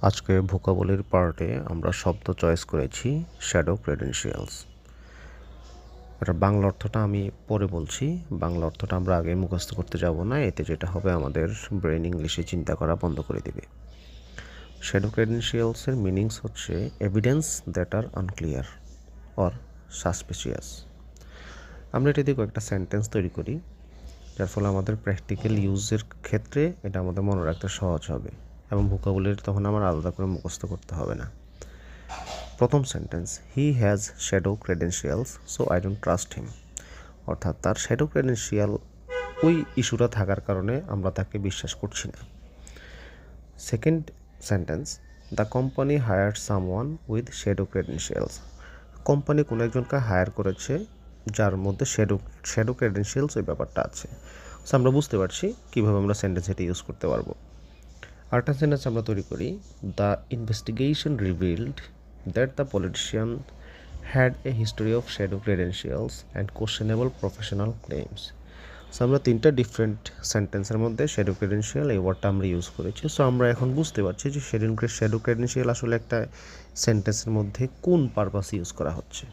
আজকে ভোকাবুলারি পার্টে আমরা শব্দ চয়েস করেছি শ্যাডো ক্রেডেনশিয়ালস। এটার বাংলা অর্থটা আমি পরে বলছি। বাংলা অর্থটা আমরা আগে মুখস্থ করতে যাব না, এতে যেটা হবে আমাদের ব্রেন ইংলিশে চিন্তা করা বন্ধ করে দেবে। শ্যাডো ক্রেডেনশিয়ালসের মিনিংস হচ্ছে evidence that are unclear or suspicious. আমরা এটা দিয়ে কয়েকটা সেন্টেন্স তৈরি করি, যার ফলে আমাদের প্র্যাকটিক্যাল ইউজের ক্ষেত্রে এটা আমাদের মনে রাখতে সহজ হবে এবং ভোকাবুলারি তখন আমার আলাদা করে মুখস্থ করতে হবে না। প্রথম sentence, he has shadow credentials so I don't trust him. অর্থাৎ তার শ্যাডো ক্রেডেনশিয়াল ওই ইস্যুটা থাকার কারণে আমরা তাকে বিশ্বাস করছি না। Second sentence, the company hire someone with shadow credentials. Company কোনো একজনকে হায়ার করেছে যার মধ্যে শ্যাডো ক্রেডেনশিয়ালস ওই ব্যাপারটা আছে। সো আমরা বুঝতে পারছি কীভাবে আমরা সেন্টেন্স এটা ইউজ করতে পারবো। আরেকটা সেন্টেন্স আমরা তৈরি করি, the investigation revealed that the politician had a history of shadow credentials and questionable professional claims. So আমরা তিনটা ডিফারেন্ট সেন্টেন্সের মধ্যে শ্যাডো ক্রেডেনশিয়াল এই ওয়ার্ডটা আমরা ইউজ করেছি। সো আমরা এখন বুঝতে পারছি যে শ্যাডো ক্রেডেনশিয়াল আসলে একটা সেন্টেন্সের মধ্যে কোন পারপাস ইউজ করা হচ্ছে।